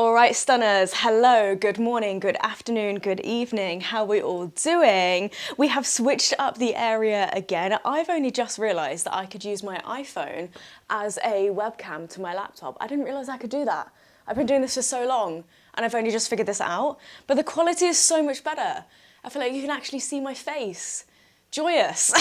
All right, stunners, hello, good morning, good afternoon, good evening. How are we all doing? We have switched up the area again. I've only just realized that I could use my iPhone as a webcam to my laptop. I didn't realize I could do that. I've been doing this for so long and I've only just figured this out, but the quality is so much better. I feel like you can actually see my face. Joyous.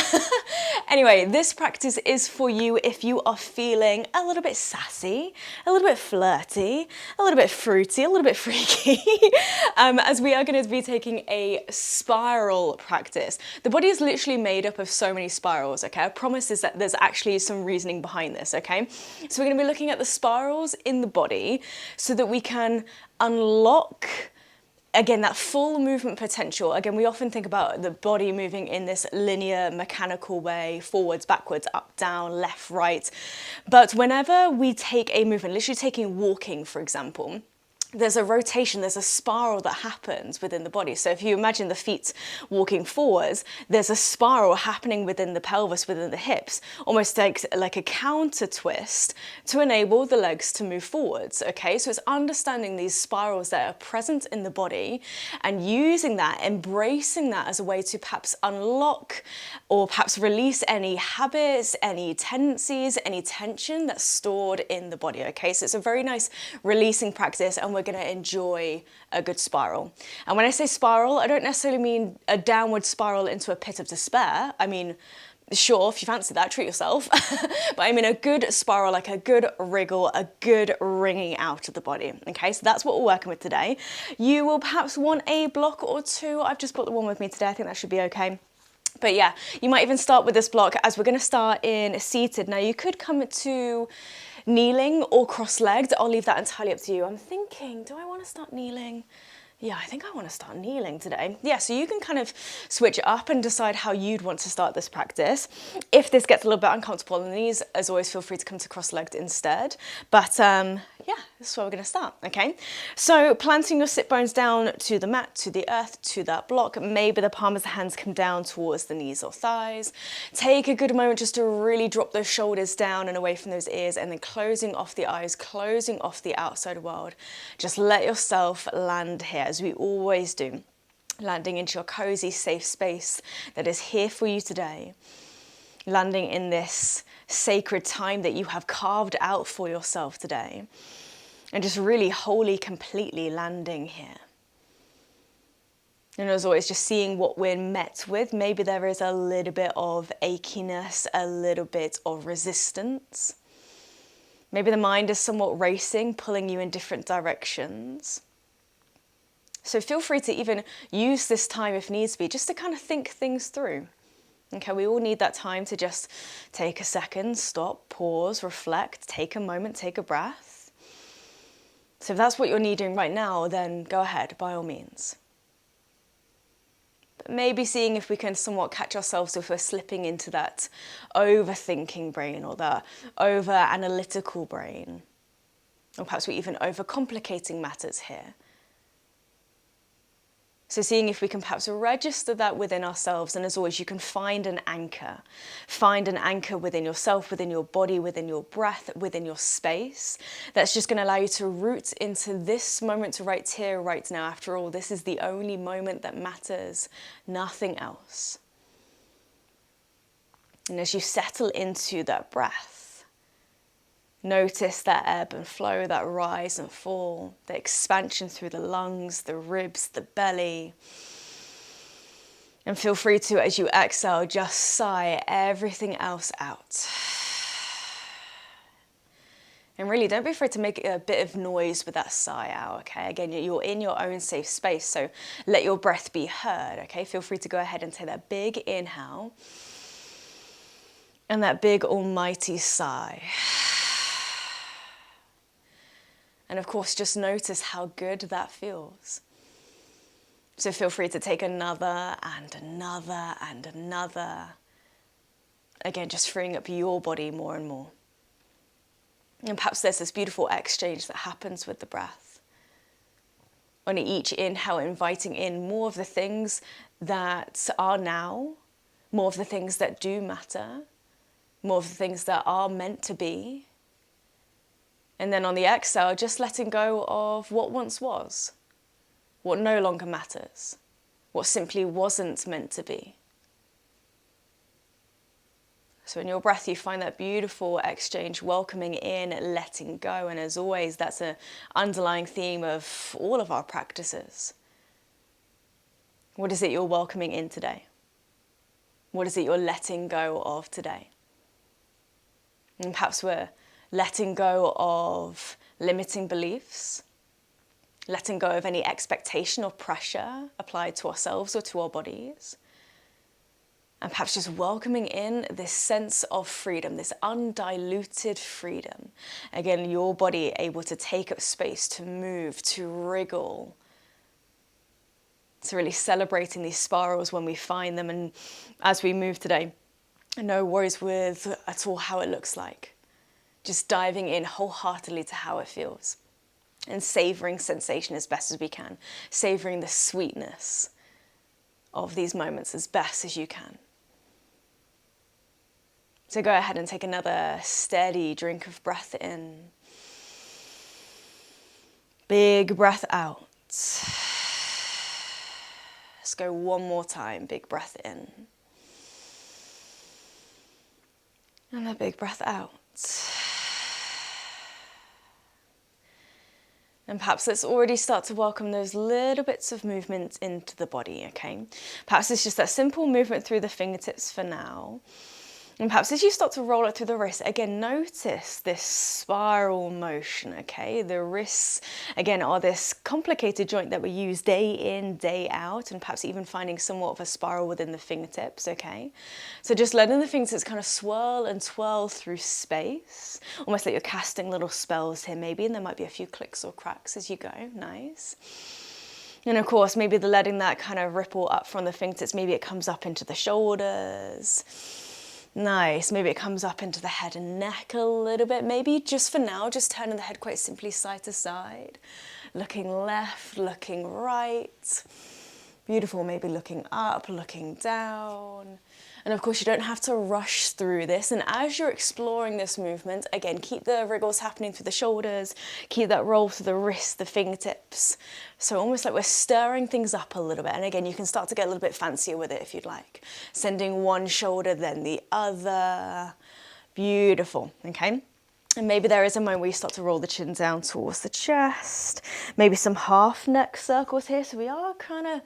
Anyway, this practice is for you if you are feeling a little bit sassy, a little bit flirty, a little bit fruity, a little bit freaky, as we are going to be taking a spiral practice. The body is literally made up of so many spirals, okay? I promise is that there's actually some reasoning behind this, okay? So we're going to be looking at the spirals in the body so that we can unlock again, that full movement potential. Again, we often think about the body moving in this linear, mechanical way, forwards, backwards, up, down, left, right. But whenever we take a movement, literally taking walking, for example, there's a rotation, there's a spiral that happens within the body. So if you imagine the feet walking forwards, there's a spiral happening within the pelvis, within the hips, almost like a counter twist to enable the legs to move forwards, okay? So it's understanding these spirals that are present in the body and using that, embracing that as a way to perhaps unlock or perhaps release any habits, any tendencies, any tension that's stored in the body, okay? So it's a very nice releasing practice, and we're going to enjoy a good spiral. And when I say spiral, I don't necessarily mean a downward spiral into a pit of despair. I mean, sure, if you fancy that, treat yourself. But I mean a good spiral, like a good wriggle, a good wringing out of the body. Okay, so that's what we're working with today. You will perhaps want a block or two. I've just brought the one with me today. I think that should be okay. But yeah, you might even start with this block as we're going to start in seated. Now you could come to kneeling or cross-legged. I'll leave that entirely up to you. I'm thinking, do I want to start kneeling? Yeah, I think I want to start kneeling today. Yeah, so you can kind of switch it up and decide how you'd want to start this practice. If this gets a little bit uncomfortable on the knees, as always, feel free to come to cross-legged instead. But yeah, this is where we're going to start, okay? So planting your sit bones down to the mat, to the earth, to that block. Maybe the palms of the hands come down towards the knees or thighs. Take a good moment just to really drop those shoulders down and away from those ears, and then closing off the eyes, closing off the outside world. Just let yourself land here, as we always do, landing into your cozy, safe space that is here for you today. Landing in this sacred time that you have carved out for yourself today. And just really wholly, completely landing here. And as always, just seeing what we're met with. Maybe there is a little bit of achiness, a little bit of resistance. Maybe the mind is somewhat racing, pulling you in different directions. So feel free to even use this time if needs be, just to kind of think things through. Okay, we all need that time to just take a second, stop, pause, reflect, take a moment, take a breath. So if that's what you're needing right now, then go ahead, by all means. But maybe seeing if we can somewhat catch ourselves if we're slipping into that overthinking brain or that over-analytical brain. Or perhaps we're even overcomplicating matters here. So seeing if we can perhaps register that within ourselves, and as always, you can find an anchor. Find an anchor within yourself, within your body, within your breath, within your space. That's just going to allow you to root into this moment right here, right now. After all, this is the only moment that matters, nothing else. And as you settle into that breath, notice that ebb and flow, that rise and fall, the expansion through the lungs, the ribs, the belly. And feel free to, as you exhale, just sigh everything else out. And really, don't be afraid to make a bit of noise with that sigh out, okay? Again, you're in your own safe space, so let your breath be heard, okay? Feel free to go ahead and take that big inhale and that big almighty sigh. And of course, just notice how good that feels. So feel free to take another and another and another. Again, just freeing up your body more and more. And perhaps there's this beautiful exchange that happens with the breath. On each inhale, inviting in more of the things that are now, more of the things that do matter, more of the things that are meant to be. And then on the exhale, just letting go of what once was, what no longer matters, what simply wasn't meant to be. So in your breath, you find that beautiful exchange, welcoming in, letting go. And as always, that's an underlying theme of all of our practices. What is it you're welcoming in today? What is it you're letting go of today? And perhaps we're letting go of limiting beliefs, letting go of any expectation or pressure applied to ourselves or to our bodies. And perhaps just welcoming in this sense of freedom, this undiluted freedom. Again, your body able to take up space, to move, to wriggle. So really celebrating these spirals when we find them. And as we move today, no worries with at all how it looks like. Just diving in wholeheartedly to how it feels. And savoring sensation as best as we can. Savoring the sweetness of these moments as best as you can. So go ahead and take another steady drink of breath in. Big breath out. Let's go one more time. Big breath in. And a big breath out. And perhaps let's already start to welcome those little bits of movement into the body, okay? Perhaps it's just that simple movement through the fingertips for now. And perhaps as you start to roll it through the wrists, again, notice this spiral motion, okay? The wrists, again, are this complicated joint that we use day in, day out, and perhaps even finding somewhat of a spiral within the fingertips, okay? So just letting the fingertips kind of swirl and twirl through space, almost like you're casting little spells here maybe, and there might be a few clicks or cracks as you go, nice. And of course, maybe letting that kind of ripple up from the fingertips, maybe it comes up into the shoulders. Nice, maybe it comes up into the head and neck a little bit. Maybe just for now, just turning the head quite simply side to side. Looking left, looking right. Beautiful, maybe looking up, looking down. And of course, you don't have to rush through this. And as you're exploring this movement, again, keep the wriggles happening through the shoulders, keep that roll through the wrists, the fingertips. So almost like we're stirring things up a little bit. And again, you can start to get a little bit fancier with it if you'd like. Sending one shoulder, then the other. Beautiful, okay? And maybe there is a moment where you start to roll the chin down towards the chest. Maybe some half neck circles here. So we are kind of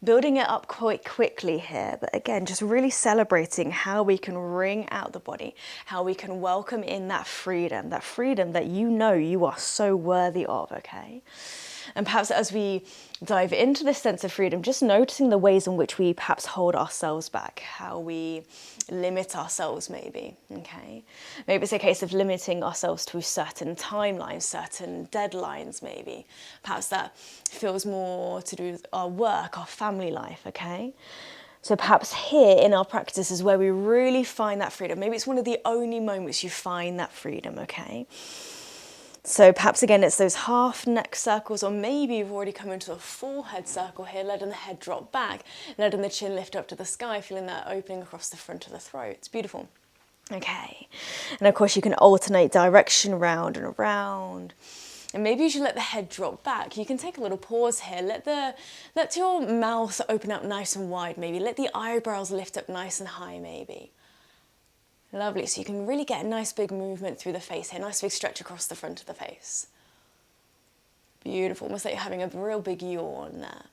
building it up quite quickly here. But again, just really celebrating how we can wring out the body, how we can welcome in that freedom that you know you are so worthy of, okay? And perhaps as we dive into this sense of freedom, just noticing the ways in which we perhaps hold ourselves back, how we limit ourselves maybe, okay? Maybe it's a case of limiting ourselves to certain timelines, certain deadlines maybe. Perhaps that feels more to do with our work, our family life, okay? So perhaps here in our practice is where we really find that freedom. Maybe it's one of the only moments you find that freedom, okay? So perhaps again, it's those half neck circles, or maybe you've already come into a full head circle here, letting the head drop back, letting the chin lift up to the sky, feeling that opening across the front of the throat. It's beautiful. Okay. And of course you can alternate direction round and around. And maybe as you let the head drop back, you can take a little pause here. Let your mouth open up nice and wide maybe. Let the eyebrows lift up nice and high maybe. Lovely, so you can really get a nice big movement through the face here, nice big stretch across the front of the face. Beautiful, almost like you're having a real big yawn there.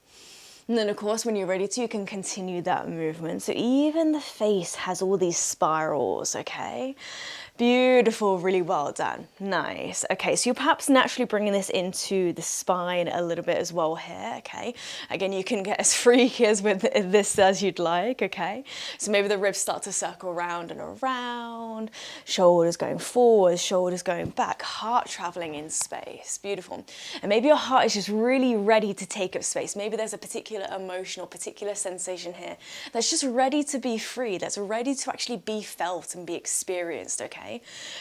And then of course, when you're ready to, you can continue that movement. So even the face has all these spirals, okay? Beautiful, really well done. Nice. Okay, so you're perhaps naturally bringing this into the spine a little bit as well here, okay? Again, you can get as freaky as with this as you'd like, okay? So maybe the ribs start to circle round and around, shoulders going forward, shoulders going back, heart traveling in space. Beautiful. And maybe your heart is just really ready to take up space. Maybe there's a particular emotion or particular sensation here that's just ready to be free, that's ready to actually be felt and be experienced, okay?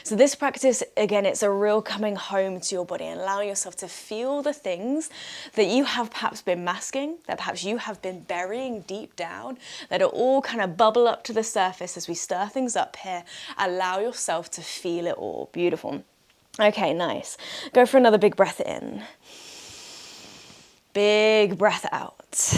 So this practice, again, it's a real coming home to your body and allowing yourself to feel the things that you have perhaps been masking, that perhaps you have been burying deep down, that are all kind of bubble up to the surface as we stir things up here. Allow yourself to feel it all. Beautiful. Okay, nice. Go for another big breath in. Big breath out.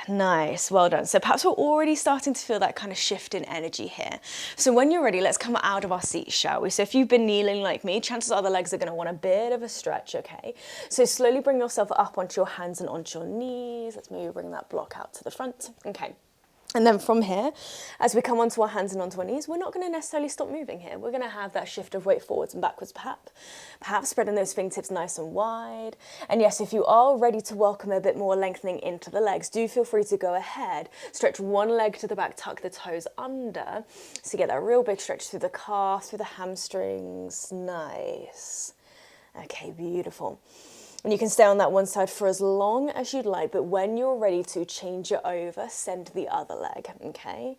Nice, well done. So perhaps we're already starting to feel that kind of shift in energy here. So when you're ready, let's come out of our seat, shall we? So if you've been kneeling like me, chances are the legs are going to want a bit of a stretch, okay? So slowly bring yourself up onto your hands and onto your knees. Let's maybe bring that block out to the front. Okay. And then from here, as we come onto our hands and onto our knees, we're not going to necessarily stop moving here. We're going to have that shift of weight forwards and backwards, perhaps spreading those fingertips nice and wide. And yes, if you are ready to welcome a bit more lengthening into the legs, do feel free to go ahead. Stretch one leg to the back, tuck the toes under. So you get that real big stretch through the calves, through the hamstrings. Nice. Okay, beautiful. And you can stay on that one side for as long as you'd like, but when you're ready to change it over, send the other leg, okay?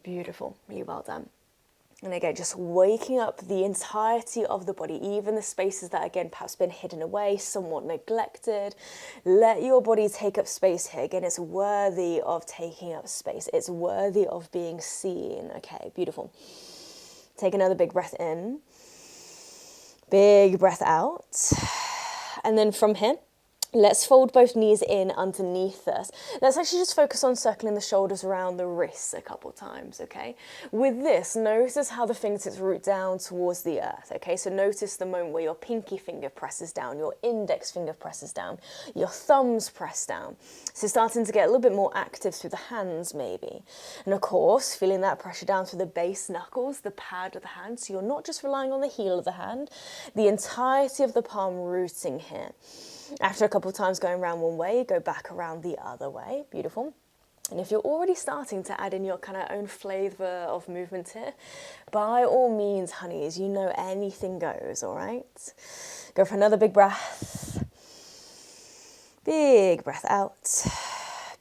Beautiful, really well done. And again, just waking up the entirety of the body, even the spaces that, again, perhaps been hidden away, somewhat neglected. Let your body take up space here. Again, it's worthy of taking up space. It's worthy of being seen. Okay, beautiful. Take another big breath in. Big breath out. And then from here, let's fold both knees in underneath us. Let's actually just focus on circling the shoulders around the wrists a couple times, okay? With this, notice how the fingertips root down towards the earth, okay? So notice the moment where your pinky finger presses down, your index finger presses down, your thumbs press down. So starting to get a little bit more active through the hands maybe. And of course, feeling that pressure down through the base knuckles, the pad of the hand. So you're not just relying on the heel of the hand, the entirety of the palm rooting here. After a couple of times going around one way, go back around the other way. Beautiful. And if you're already starting to add in your kind of own flavour of movement here, by all means, honeys, you know anything goes, all right? Go for another big breath. Big breath out.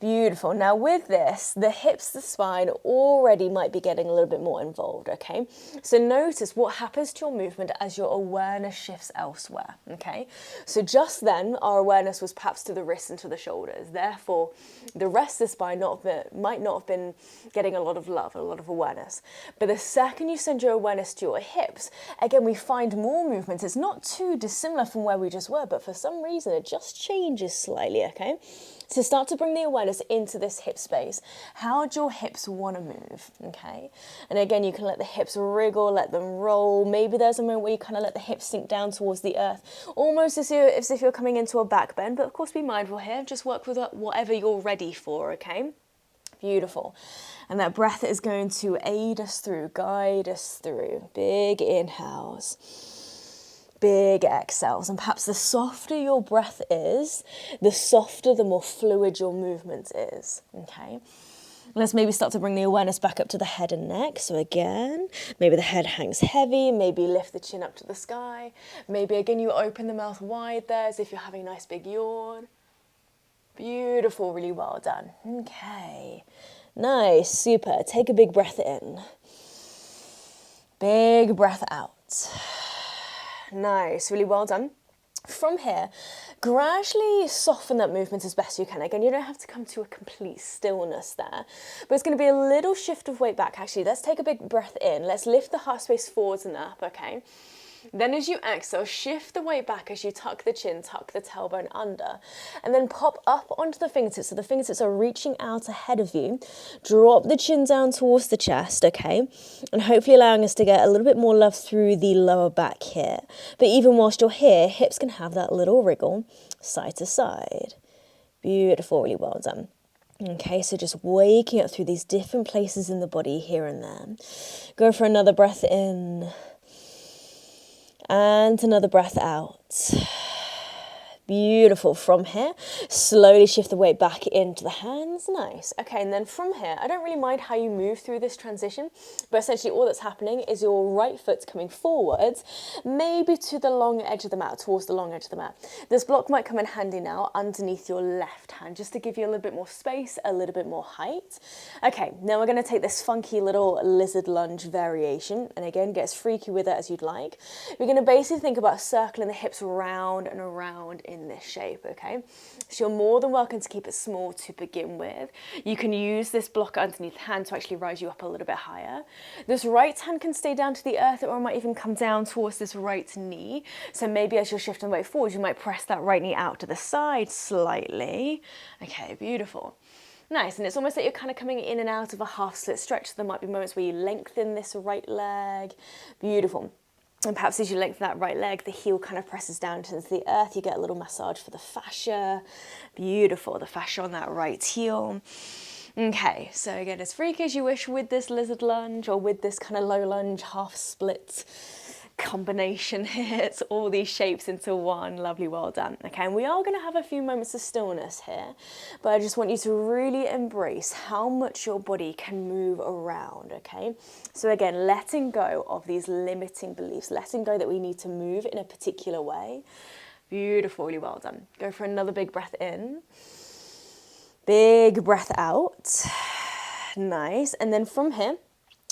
Beautiful. Now with this, the hips, the spine already might be getting a little bit more involved, okay? So notice what happens to your movement as your awareness shifts elsewhere, okay? So just then, our awareness was perhaps to the wrists and to the shoulders. Therefore, the rest of the spine might not have been getting a lot of love, a lot of awareness. But the second you send your awareness to your hips, again, we find more movement. It's not too dissimilar from where we just were, but for some reason, it just changes slightly, okay? So start to bring the awareness into this hip space. How do your hips want to move, okay? And again, you can let the hips wriggle, let them roll. Maybe there's a moment where you kind of let the hips sink down towards the earth, almost as if you're coming into a back bend, but of course be mindful here. Just work with whatever you're ready for, okay? Beautiful. And that breath is going to aid us through, guide us through. Big inhales. Big exhales, and perhaps the softer your breath is, the softer, the more fluid your movement is, okay? Let's maybe start to bring the awareness back up to the head and neck. So again, maybe the head hangs heavy, maybe lift the chin up to the sky. Maybe again, you open the mouth wide there as if you're having a nice big yawn. Beautiful, really well done. Okay, nice, super. Take a big breath in. Big breath out. Nice, really well done. From here, gradually soften that movement as best you can. Again, you don't have to come to a complete stillness there, but it's going to be a little shift of weight back. Actually, let's take a big breath in. Let's lift the heart space forwards and up, okay? Then as you exhale, shift the weight back as you tuck the chin, tuck the tailbone under, and then pop up onto the fingertips. So the fingertips are reaching out ahead of you. Drop the chin down towards the chest, okay? And hopefully allowing us to get a little bit more love through the lower back here. But even whilst you're here, hips can have that little wriggle side to side. Beautiful, really well done. Okay, so just waking up through these different places in the body here and there. Go for another breath in. And another breath out. Beautiful. From here, slowly shift the weight back into the hands. Nice. Okay, and then from here, I don't really mind how you move through this transition, but essentially all that's happening is your right foot's coming forwards, maybe to the long edge of the mat, towards the long edge of the mat. This block might come in handy now underneath your left hand, just to give you a little bit more space, a little bit more height. Okay, now we're going to take this funky little lizard lunge variation, and again, get as freaky with it as you'd like. We're going to basically think about circling the hips round and around in in this shape, okay? So you're more than welcome to keep it small to begin with. You can use this block underneath the hand to actually rise you up a little bit higher. This right hand can stay down to the earth, or it might even come down towards this right knee. So maybe as you're shifting weight forward, you might press that right knee out to the side slightly. Okay, beautiful. Nice, and it's almost like you're kind of coming in and out of a half split stretch. So there might be moments where you lengthen this right leg. Beautiful. And perhaps as you lengthen that right leg, the heel kind of presses down into the earth. You get a little massage for the fascia. Beautiful, the fascia on that right heel. Okay, so again, as freaky as you wish with this lizard lunge or with this kind of low lunge, half split combination here. It's all these shapes into one. Lovely, well done. Okay, and we are going to have a few moments of stillness here, but I just want you to really embrace how much your body can move around, okay? So again, letting go of these limiting beliefs, letting go that we need to move in a particular way. Beautifully well done. Go for another big breath in. Big breath out. Nice. And then from here,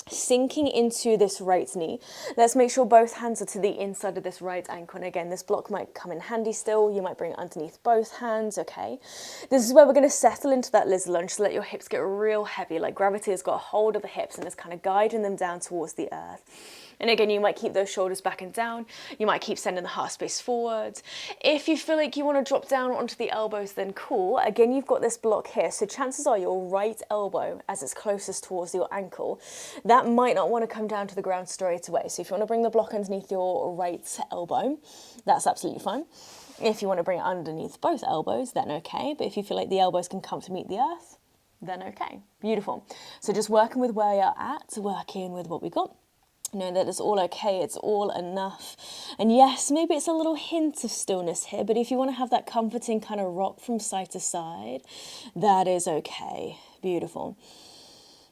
sinking into this right knee. Let's make sure both hands are to the inside of this right ankle. And again, this block might come in handy still. You might bring it underneath both hands, okay? This is where we're going to settle into that lizard lunge so let your hips get real heavy, like gravity has got a hold of the hips and is kind of guiding them down towards the earth. And again, you might keep those shoulders back and down. You might keep sending the heart space forwards. If you feel like you want to drop down onto the elbows, then cool. Again, you've got this block here. So chances are your right elbow, as it's closest towards your ankle, that might not want to come down to the ground straight away. So if you want to bring the block underneath your right elbow, that's absolutely fine. If you want to bring it underneath both elbows, then okay. But if you feel like the elbows can come to meet the earth, then okay. Beautiful. So just working with where you're at, working with what we got. Know that it's all okay, it's all enough. And yes, maybe it's a little hint of stillness here, but if you want to have that comforting kind of rock from side to side, that is okay. Beautiful.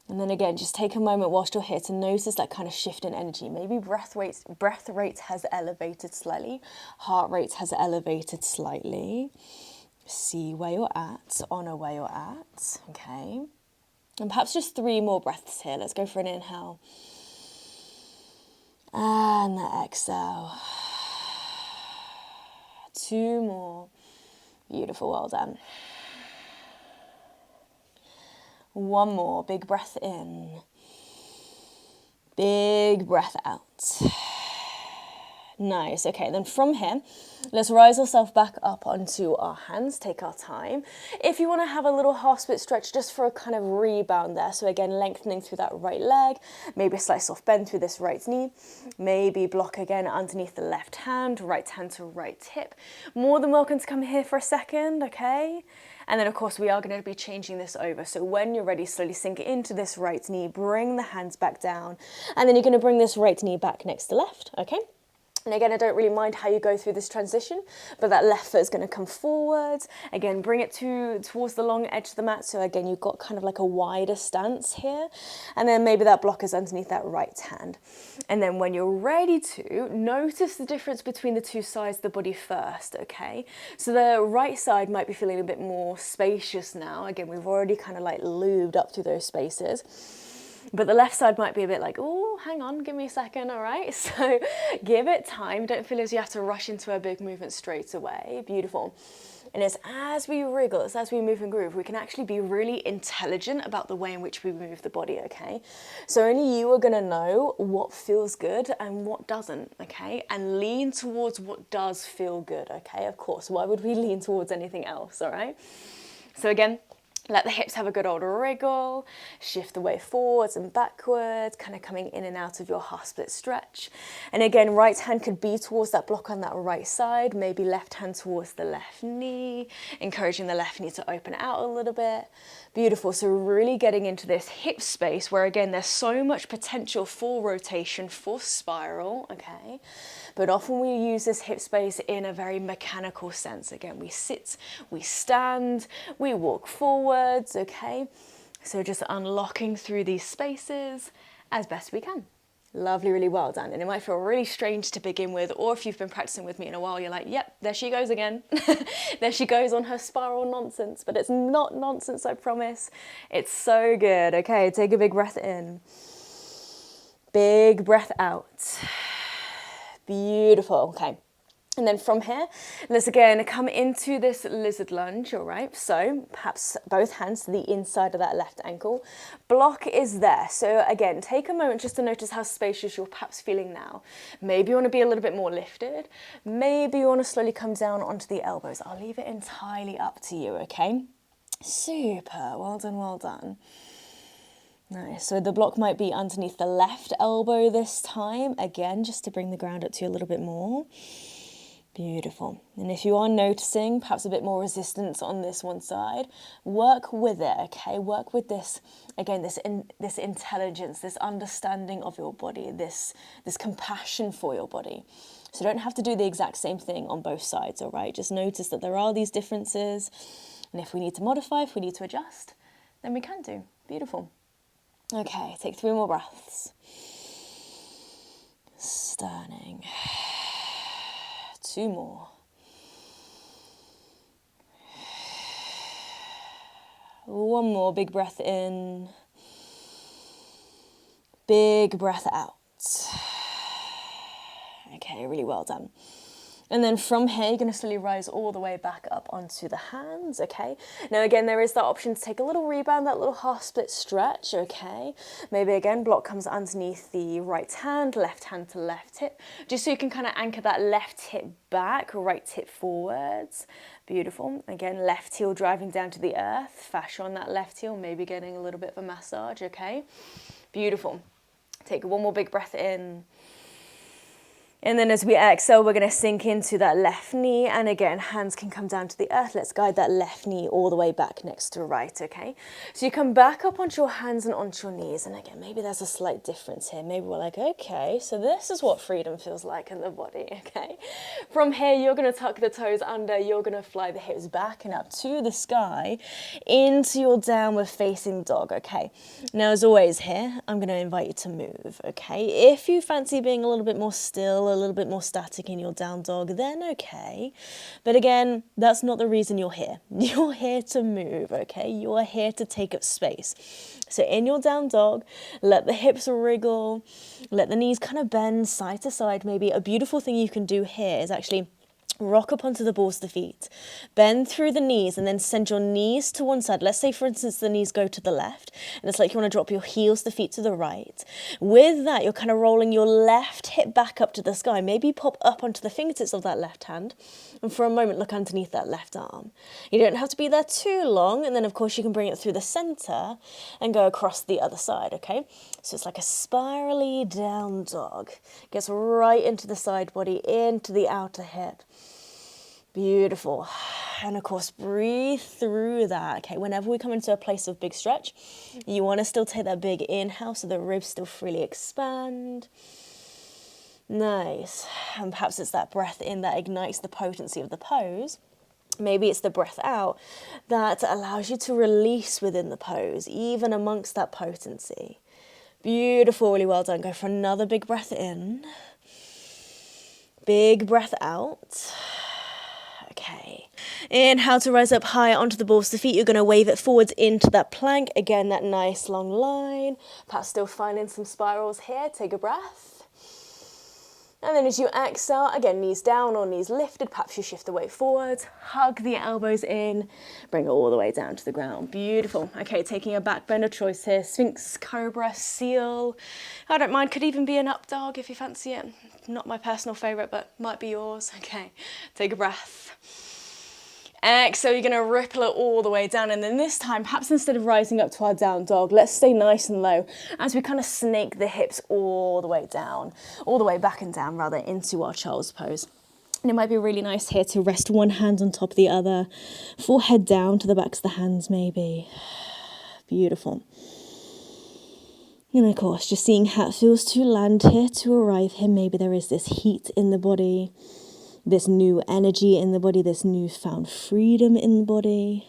And then again, just take a moment whilst you're here to notice that kind of shift in energy. Maybe breath rate has elevated slightly, heart rate has elevated slightly. See where you're at, honour where you're at, okay? And perhaps just 3 more breaths here. Let's go for an inhale. And the exhale. 2 more. Beautiful, well done. 1 more, big breath in. Big breath out. Nice, okay, then from here, let's rise ourselves back up onto our hands, take our time. If you want to have a little half split stretch just for a kind of rebound there, so again, lengthening through that right leg, maybe a slight soft bend through this right knee, maybe block again underneath the left hand to right hip. More than welcome to come here for a second, okay? And then of course we are going to be changing this over. So when you're ready, slowly sink into this right knee, bring the hands back down, and then you're going to bring this right knee back next to left, okay? And again, I don't really mind how you go through this transition, but that left foot is going to come forwards. Again, bring it towards the long edge of the mat. So again, you've got kind of like a wider stance here. And then maybe that block is underneath that right hand. And then when you're ready to, notice the difference between the 2 sides of the body first, okay? So the right side might be feeling a bit more spacious now. Again, we've already kind of like lubed up through those spaces. But the left side might be a bit like, oh, hang on, give me a second, all right? So give it time. Don't feel as you have to rush into a big movement straight away. Beautiful. And it's as we wriggle, it's as we move and groove, we can actually be really intelligent about the way in which we move the body, okay? So only you are going to know what feels good and what doesn't, okay? And lean towards what does feel good, okay? Of course, why would we lean towards anything else, all right? So again, let the hips have a good old wriggle, shift the weight forwards and backwards, kind of coming in and out of your half split stretch. And again, right hand could be towards that block on that right side, maybe left hand towards the left knee, encouraging the left knee to open out a little bit. Beautiful, so really getting into this hip space where again, there's so much potential for rotation, for spiral, okay? But often we use this hip space in a very mechanical sense. Again, we sit, we stand, we walk forwards, okay? So just unlocking through these spaces as best we can. Lovely, really well done. And it might feel really strange to begin with, or if you've been practicing with me in a while, you're like, yep, there she goes again. There she goes on her spiral nonsense, but it's not nonsense, I promise. It's so good. Okay, take a big breath in. Big breath out. Beautiful, okay. And then from here, let's again come into this lizard lunge, all right? So perhaps both hands to the inside of that left ankle. Block is there. So again, take a moment just to notice how spacious you're perhaps feeling now. Maybe you want to be a little bit more lifted. Maybe you want to slowly come down onto the elbows. I'll leave it entirely up to you, okay? Super, well done, well done. Nice, so the block might be underneath the left elbow this time, again, just to bring the ground up to you a little bit more. Beautiful. And if you are noticing perhaps a bit more resistance on this one side, work with it, okay? Work with this, again, this intelligence, this understanding of your body, this compassion for your body. So you don't have to do the exact same thing on both sides, all right? Just notice that there are these differences. And if we need to modify, if we need to adjust, then we can do. Beautiful. Okay, take 3 more breaths. Stunning. 2 more. One more big breath in. Big breath out. Okay, really well done. And then from here, you're going to slowly rise all the way back up onto the hands, okay? Now, again, there is that option to take a little rebound, that little half split stretch, okay? Maybe, again, block comes underneath the right hand to left hip, just so you can kind of anchor that left hip back, right hip forwards. Beautiful. Again, left heel driving down to the earth, fascia on that left heel, maybe getting a little bit of a massage, okay? Beautiful. Take one more big breath in. And then as we exhale, we're going to sink into that left knee. And again, hands can come down to the earth. Let's guide that left knee all the way back next to right, okay? So you come back up onto your hands and onto your knees. And again, maybe there's a slight difference here. Maybe we're like, okay, so this is what freedom feels like in the body, okay? From here, you're going to tuck the toes under. You're going to fly the hips back and up to the sky into your downward facing dog, okay? Now, as always here, I'm going to invite you to move, okay? If you fancy being a little bit more still, a little bit more static in your down dog, then okay. But again, that's not the reason you're here. You're here to move, okay? You are here to take up space. So in your down dog, let the hips wriggle, let the knees kind of bend side to side. Maybe a beautiful thing you can do here is actually rock up onto the balls of the feet, bend through the knees, and then send your knees to one side. Let's say, for instance, the knees go to the left, and it's like you want to drop your heels, the feet to the right. With that, you're kind of rolling your left hip back up to the sky. Maybe pop up onto the fingertips of that left hand, and for a moment, look underneath that left arm. You don't have to be there too long, and then, of course, you can bring it through the center and go across the other side, okay? So it's like a spirally down dog. Gets right into the side body, into the outer hip. Beautiful. And of course, breathe through that. Okay, whenever we come into a place of big stretch, you want to still take that big inhale so the ribs still freely expand. Nice. And perhaps it's that breath in that ignites the potency of the pose. Maybe it's the breath out that allows you to release within the pose, even amongst that potency. Beautiful, really well done. Go for another big breath in. Big breath out. Okay. Inhale to rise up higher onto the balls of the feet. You're going to wave it forwards into that plank. Again, that nice long line. Perhaps still finding some spirals here. Take a breath. And then as you exhale, again, knees down or knees lifted. Perhaps you shift the weight forwards. Hug the elbows in. Bring it all the way down to the ground. Beautiful. Okay, taking a back bend of choice here. Sphinx, Cobra, Seal. I don't mind. Could even be an up dog if you fancy it. Not my personal favourite, but might be yours. Okay, take a breath. Exhale, you're going to ripple it all the way down. And then this time, perhaps instead of rising up to our down dog, let's stay nice and low as we kind of snake the hips all the way down, all the way back and down, rather, into our child's pose. And it might be really nice here to rest one hand on top of the other, forehead down to the backs of the hands maybe. Beautiful. And of course, just seeing how it feels to land here, to arrive here. Maybe there is this heat in the body, this new energy in the body, this newfound freedom in the body.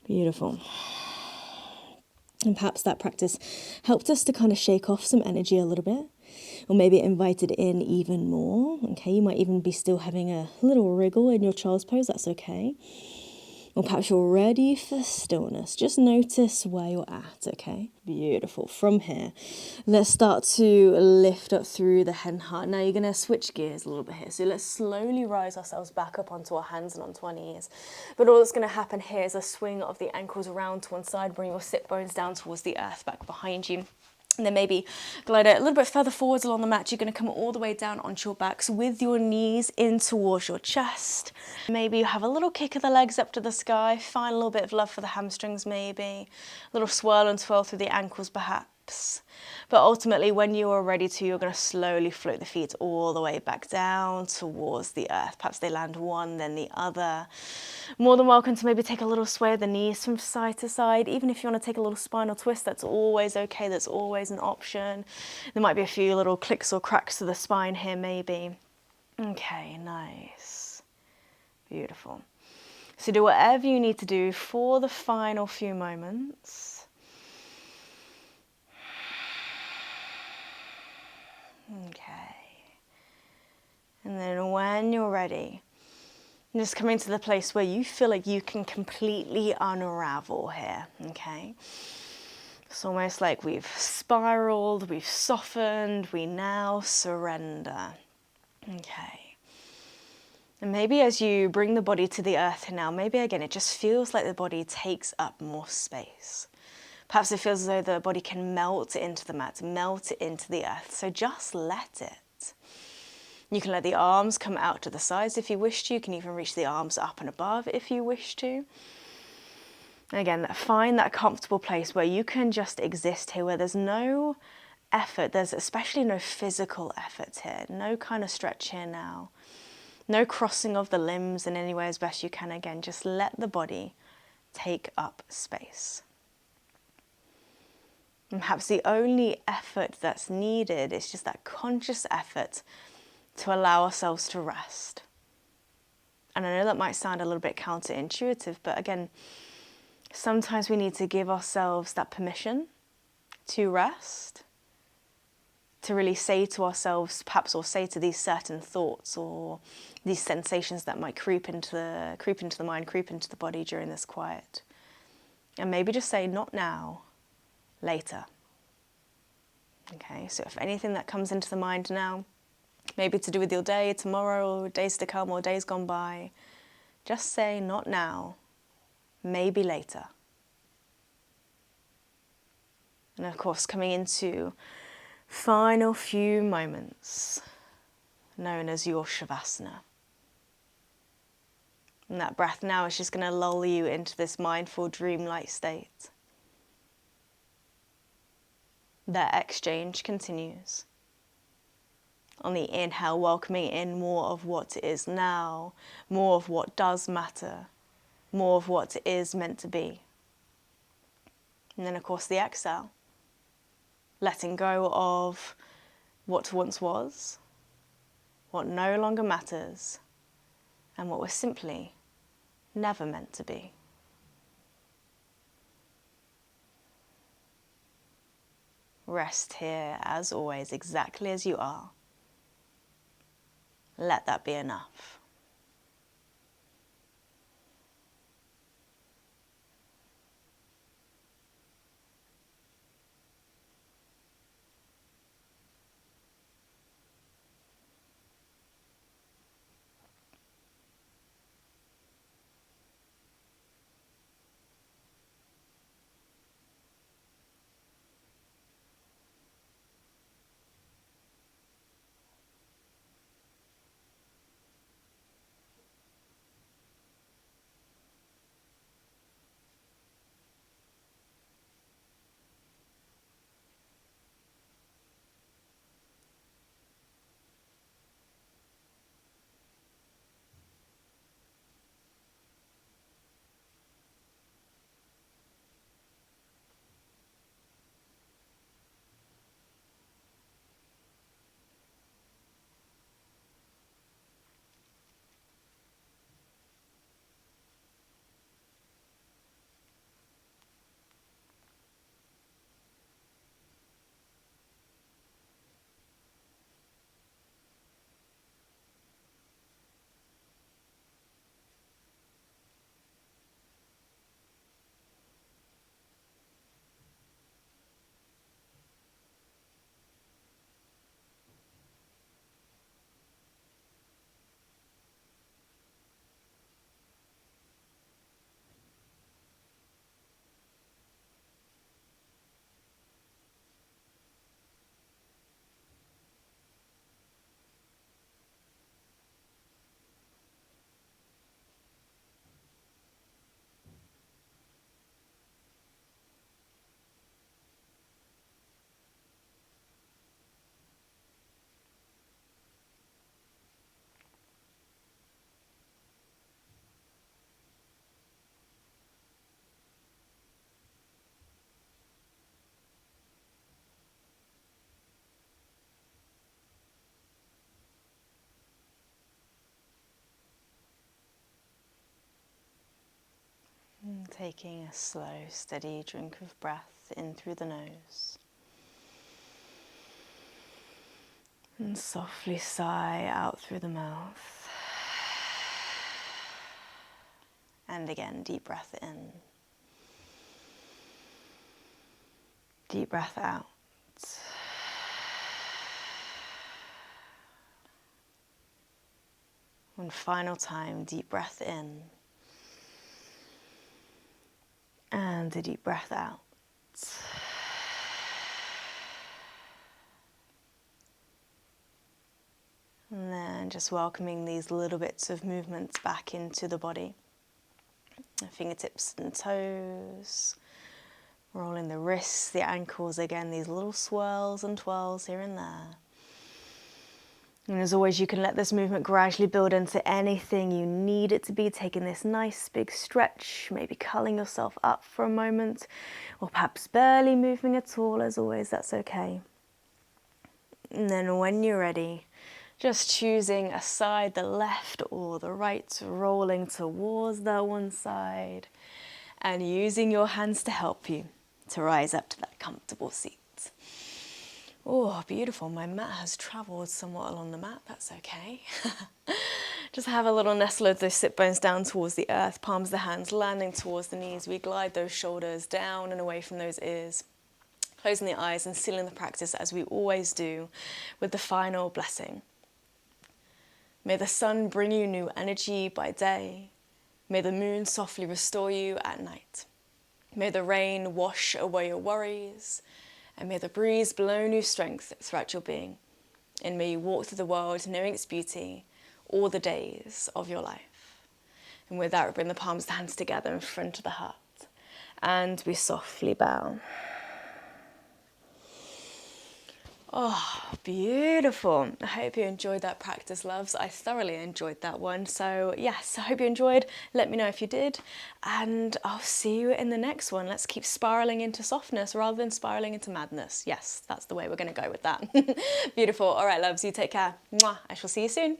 Beautiful. And perhaps that practice helped us to kind of shake off some energy a little bit, or maybe it invited in even more. Okay, you might even be still having a little wriggle in your child's pose. That's okay. Or perhaps you're ready for stillness. Just notice where you're at, okay? Beautiful. From here, let's start to lift up through the head and heart. Now you're going to switch gears a little bit here. So let's slowly rise ourselves back up onto our hands and onto our knees. But all that's going to happen here is a swing of the ankles around to one side. Bring your sit bones down towards the earth back behind you. And then maybe glide it a little bit further forwards along the mat. You're going to come all the way down onto your backs with your knees in towards your chest. Maybe you have a little kick of the legs up to the sky. Find a little bit of love for the hamstrings maybe. A little swirl and twirl through the ankles perhaps. But ultimately when you are ready to, you're going to slowly float the feet all the way back down towards the earth. Perhaps they land one, then the other. More than welcome to maybe take a little sway of the knees from side to side. Even if you want to take a little spinal twist, that's always okay. That's always an option. There might be a few little clicks or cracks to the spine here maybe. Okay, nice. Beautiful. So do whatever you need to do for the final few moments. Okay. And then when you're ready, just coming to the place where you feel like you can completely unravel here, okay? It's almost like we've spiraled, we've softened, we now surrender. Okay. And maybe as you bring the body to the earth now, maybe again, it just feels like the body takes up more space. Perhaps it feels as though the body can melt into the mat, melt into the earth. So just let it. You can let the arms come out to the sides if you wish to. You can even reach the arms up and above if you wish to. And again, find that comfortable place where you can just exist here, where there's no effort. There's especially no physical effort here. No kind of stretch here now. No crossing of the limbs in any way as best you can. Again, just let the body take up space. And perhaps the only effort that's needed is just that conscious effort to allow ourselves to rest. And I know that might sound a little bit counterintuitive, but again, sometimes we need to give ourselves that permission to rest, to really say to ourselves, perhaps, or say to these certain thoughts or these sensations that might creep into the mind, creep into the body during this quiet. And maybe just say, not now, later. Okay, so if anything that comes into the mind now, maybe to do with your day, tomorrow, or days to come, or days gone by, just say, not now, maybe later. And of course, coming into final few moments, known as your Shavasana. And that breath now is just going to lull you into this mindful, dreamlike state. That exchange continues. On the inhale, welcoming in more of what is now, more of what does matter, more of what is meant to be. And then, of course, the exhale, letting go of what once was, what no longer matters, and what was simply never meant to be. Rest here, as always, exactly as you are. Let that be enough. Taking a slow, steady drink of breath in through the nose. And softly sigh out through the mouth. And again, deep breath in. Deep breath out. One final time, deep breath in. And a deep breath out. And then just welcoming these little bits of movements back into the body. The fingertips and toes. Rolling the wrists, the ankles, again, these little swirls and twirls here and there. And as always, you can let this movement gradually build into anything you need it to be, taking this nice big stretch, maybe curling yourself up for a moment, or perhaps barely moving at all. As always, that's okay. And then when you're ready, just choosing a side, the left or the right, rolling towards that one side, and using your hands to help you to rise up to that comfortable seat. Oh, beautiful. My mat has travelled somewhat along the mat. That's okay. Just have a little nestle of those sit bones down towards the earth, palms of the hands landing towards the knees. We glide those shoulders down and away from those ears, closing the eyes and sealing the practice as we always do with the final blessing. May the sun bring you new energy by day. May the moon softly restore you at night. May the rain wash away your worries. And may the breeze blow new strength throughout your being. And may you walk through the world knowing its beauty all the days of your life. And with that, we bring the palms of the hands together in front of the heart. And we softly bow. Oh, beautiful. I hope you enjoyed that practice, loves. I thoroughly enjoyed that one. So yes, I hope you enjoyed. Let me know if you did. And I'll see you in the next one. Let's keep spiraling into softness rather than spiraling into madness. Yes, that's the way we're going to go with that. Beautiful. All right, loves, you take care. Mwah. I shall see you soon.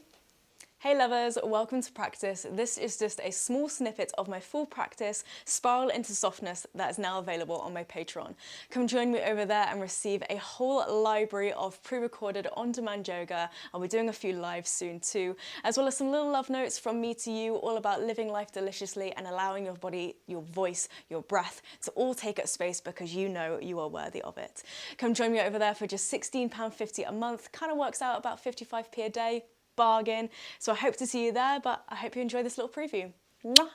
Hey lovers, welcome to practice. This is just a small snippet of my full practice, Spiral into Softness, that is now available on my Patreon. Come join me over there and receive a whole library of pre-recorded on-demand yoga. I'll be doing a few lives soon too, as well as some little love notes from me to you, all about living life deliciously and allowing your body, your voice, your breath to all take up space because you know you are worthy of it. Come join me over there for just £16.50 a month, kind of works out about 55p a day. Bargain. So I hope to see you there, but I hope you enjoy this little preview. Mwah!